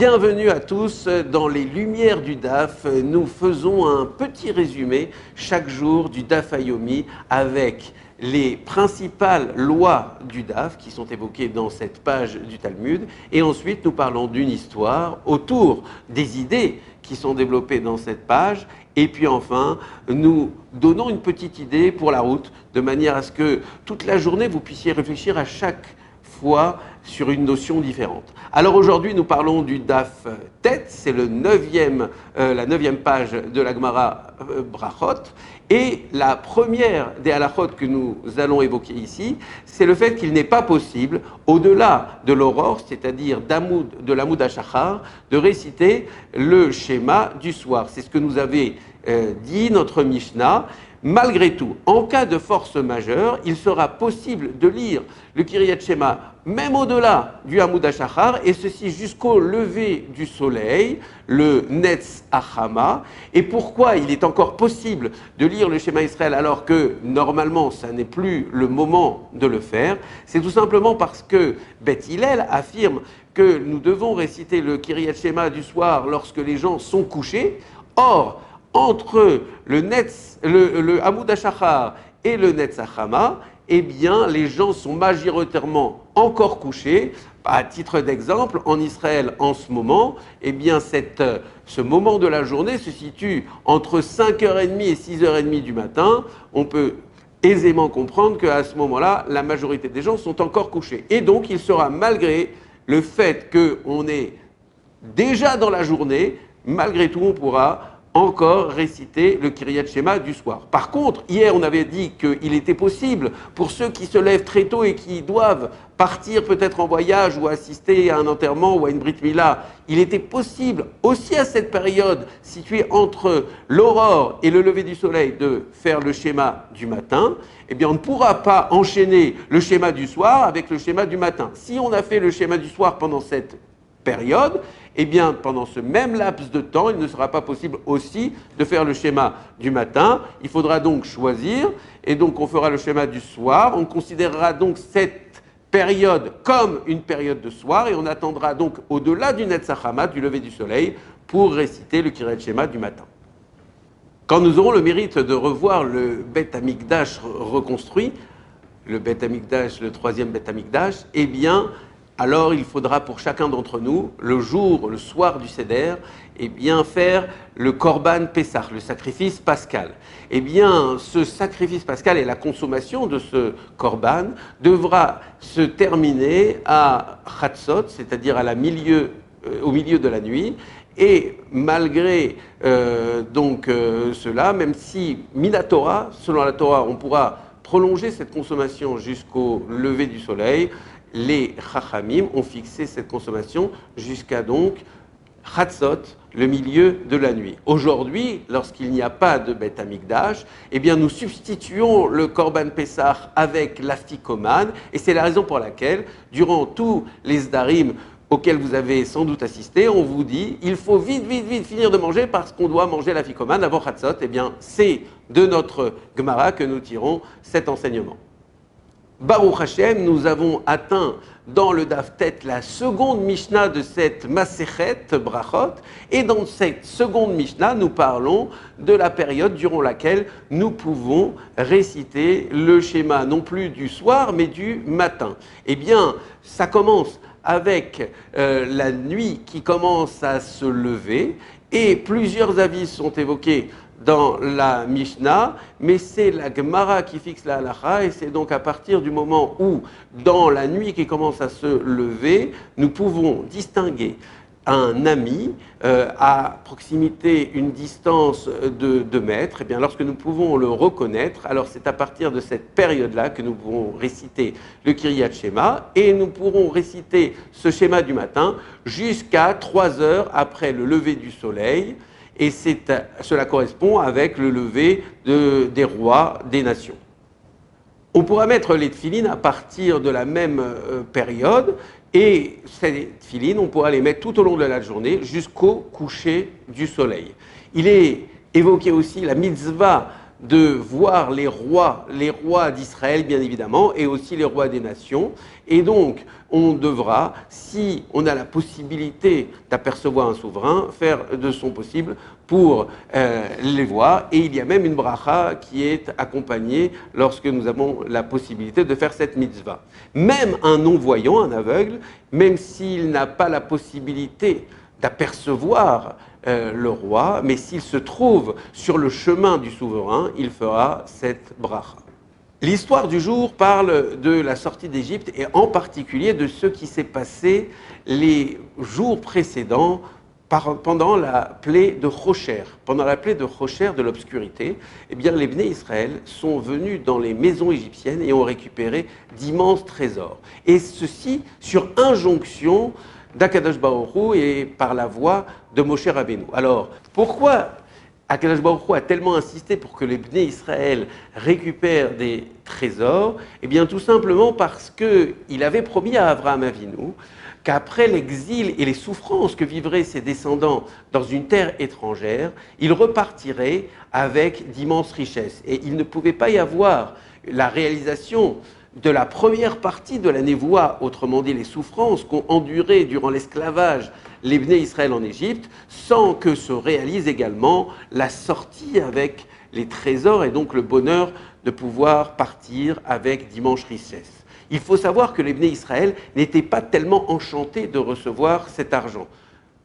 Bienvenue à tous dans les Lumières du DAF. Nous faisons un petit résumé chaque jour du DAF Ayomi avec les principales lois du DAF qui sont évoquées dans cette page du Talmud. Et ensuite, nous parlons d'une histoire autour des idées qui sont développées dans cette page. Et puis enfin, nous donnons une petite idée pour la route, de manière à ce que toute la journée, vous puissiez réfléchir à chaque fois sur une notion différente. Alors aujourd'hui, nous parlons du Daf Tet, c'est la 9e page de la Gemara Brachot. Et la première des halachot que nous allons évoquer ici, c'est le fait qu'il n'est pas possible, au-delà de l'aurore, c'est-à-dire de l'Amoud HaShachar, de réciter le schéma du soir. C'est ce que nous avait dit notre Mishnah. Malgré tout, en cas de force majeure, il sera possible de lire le Kiryat Shema même au-delà du Amoud HaShachar, et ceci jusqu'au lever du soleil, le Netz Achama. Et pourquoi il est encore possible de lire le Shema Israël alors que normalement ça n'est plus le moment de le faire? C'est tout simplement parce que Beth Hillel affirme que nous devons réciter le Kiryat Shema du soir lorsque les gens sont couchés. Or, entre le Amoud HaShachar et le Netz Achama, eh bien, les gens sont majoritairement encore couchés. À titre d'exemple, en Israël, en ce moment, eh bien, ce moment de la journée se situe entre 5h30 et 6h30 du matin. On peut aisément comprendre qu'à ce moment-là, la majorité des gens sont encore couchés. Et donc, il sera, malgré le fait qu'on est déjà dans la journée, malgré tout, on pourra encore réciter le Kiryat Shema du soir. Par contre, hier, on avait dit qu'il était possible, pour ceux qui se lèvent très tôt et qui doivent partir peut-être en voyage ou assister à un enterrement ou à une Brit Mila, il était possible aussi à cette période, située entre l'aurore et le lever du soleil, de faire le schéma du matin. Eh bien, on ne pourra pas enchaîner le schéma du soir avec le schéma du matin. Si on a fait le schéma du soir pendant cette période, eh bien, pendant ce même laps de temps, il ne sera pas possible aussi de faire le schéma du matin. Il faudra donc choisir, et donc on fera le schéma du soir. On considérera donc cette période comme une période de soir, et on attendra donc au-delà du Netz Achama, du lever du soleil, pour réciter le Kiryat Shema du matin. Quand nous aurons le mérite de revoir le Beth Amikdash reconstruit, le Beth Amikdash, le 3e Beth Amikdash, eh bien, alors il faudra pour chacun d'entre nous, le soir du Seder, eh bien faire le Korban Pessah, le sacrifice pascal. Eh bien, ce sacrifice pascal et la consommation de ce Korban devra se terminer à Chatzot, c'est-à-dire au milieu de la nuit. Et malgré cela, même si Minatora, selon la Torah, on pourra prolonger cette consommation jusqu'au lever du soleil, les Chachamim ont fixé cette consommation jusqu'à donc Chatzot, le milieu de la nuit. Aujourd'hui, lorsqu'il n'y a pas de Beth Amikdash, eh bien nous substituons le Korban Pessah avec l'Afikoman, et c'est la raison pour laquelle, durant tous les Zdarim auxquels vous avez sans doute assisté, on vous dit il faut vite finir de manger parce qu'on doit manger l'Afikoman avant Chatzot. Eh bien, c'est de notre Gemara que nous tirons cet enseignement. Baruch Hashem, nous avons atteint dans le Daf Tet la seconde Mishnah de cette Masechet Brachot, et dans cette seconde Mishnah, nous parlons de la période durant laquelle nous pouvons réciter le schéma non plus du soir, mais du matin. Eh bien, ça commence avec la nuit qui commence à se lever, et plusieurs avis sont évoqués dans la Mishnah, mais c'est la Gemara qui fixe la halacha, et c'est donc à partir du moment où, dans la nuit qui commence à se lever, nous pouvons distinguer un ami à proximité, une distance de 2 mètres. Et bien, lorsque nous pouvons le reconnaître, alors c'est à partir de cette période-là que nous pourrons réciter le Kiryat Shema, et nous pourrons réciter ce schéma du matin jusqu'à 3 heures après le lever du soleil. Et cela correspond avec le lever des rois des nations. On pourra mettre les tefilines à partir de la même période, et ces tefilines, on pourra les mettre tout au long de la journée jusqu'au coucher du soleil. Il est évoqué aussi la mitzvah de voir les rois d'Israël bien évidemment, et aussi les rois des nations. Et donc, on devra, si on a la possibilité d'apercevoir un souverain, faire de son possible pour les voir. Et il y a même une bracha qui est accompagnée lorsque nous avons la possibilité de faire cette mitzvah. Même un non-voyant, un aveugle, même s'il n'a pas la possibilité d'apercevoir le roi, mais s'il se trouve sur le chemin du souverain, il fera cette bracha. L'histoire du jour parle de la sortie d'Égypte et en particulier de ce qui s'est passé les jours précédents pendant la plaie de Chocher. Pendant la plaie de Chocher, de l'obscurité, eh bien, les Bnei Israël sont venus dans les maisons égyptiennes et ont récupéré d'immenses trésors. Et ceci sur injonction d'Akadosh Baruch Hu et par la voix de Moshe Rabbeinu. Alors, pourquoi Akadosh Baruch Hu a tellement insisté pour que les Bnei Israël récupèrent des trésors? Eh bien, tout simplement parce qu'il avait promis à Avraham Avinu qu'après l'exil et les souffrances que vivraient ses descendants dans une terre étrangère, ils repartiraient avec d'immenses richesses. Et il ne pouvait pas y avoir la réalisation de la première partie de la névoie, autrement dit les souffrances qu'ont endurées durant l'esclavage les Bnei Israël en Égypte, sans que se réalise également la sortie avec les trésors et donc le bonheur de pouvoir partir avec d'immenses richesses. Il faut savoir que les Bnei Israël n'étaient pas tellement enchantés de recevoir cet argent,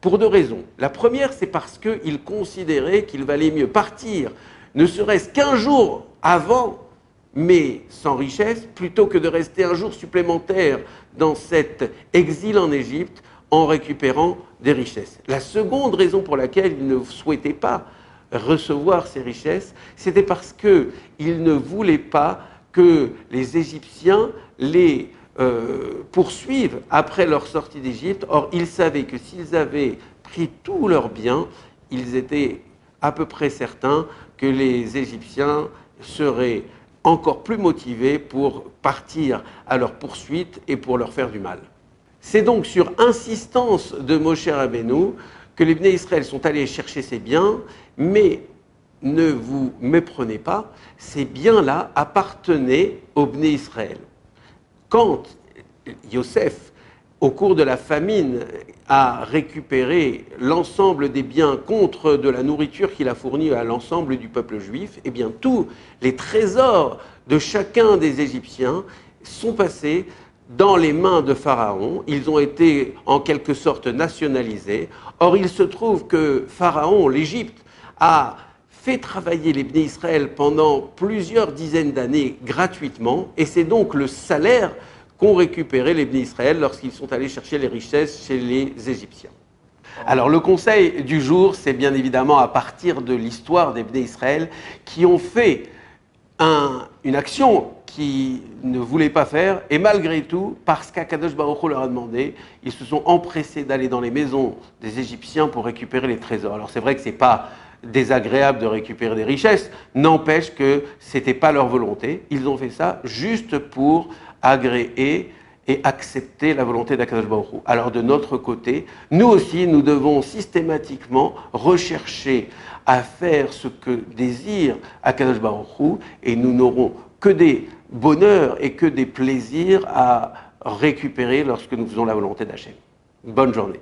pour deux raisons. La première, c'est parce qu'ils considéraient qu'il valait mieux partir, ne serait-ce qu'un jour avant, mais sans richesse, plutôt que de rester un jour supplémentaire dans cet exil en Égypte en récupérant des richesses. La seconde raison pour laquelle ils ne souhaitaient pas recevoir ces richesses, c'était parce qu'ils ne voulaient pas que les Égyptiens les poursuivent après leur sortie d'Égypte. Or, ils savaient que s'ils avaient pris tous leurs biens, ils étaient à peu près certains que les Égyptiens seraient encore plus motivés pour partir à leur poursuite et pour leur faire du mal. C'est donc sur insistance de Moshe Rabbeinu que les Bnei Israël sont allés chercher ces biens, mais ne vous méprenez pas, ces biens-là appartenaient aux Bnei Israël. Quand Yosef, au cours de la famine, a récupéré l'ensemble des biens contre de la nourriture qu'il a fournie à l'ensemble du peuple juif, eh bien tous les trésors de chacun des Égyptiens sont passés dans les mains de Pharaon. Ils ont été en quelque sorte nationalisés. Or, il se trouve que Pharaon, l'Égypte, a fait travailler les Bnei Israël pendant plusieurs dizaines d'années gratuitement, et c'est donc le salaire qu'ont récupéré les Bnei Israël lorsqu'ils sont allés chercher les richesses chez les Égyptiens. Alors le conseil du jour, c'est bien évidemment à partir de l'histoire des Bnei Israël qui ont fait une action qu'ils ne voulaient pas faire, et malgré tout, parce qu'Akadosh Baruch Hu leur a demandé, ils se sont empressés d'aller dans les maisons des Égyptiens pour récupérer les trésors. Alors c'est vrai que ce n'est pas désagréable de récupérer des richesses, n'empêche que ce n'était pas leur volonté. Ils ont fait ça juste pour agréer et accepter la volonté d'Akadosh Baruch Hu. Alors de notre côté, nous aussi, nous devons systématiquement rechercher à faire ce que désire Akadosh Baruch Hu, et nous n'aurons que des bonheurs et que des plaisirs à récupérer lorsque nous faisons la volonté d'Hachem. Bonne journée.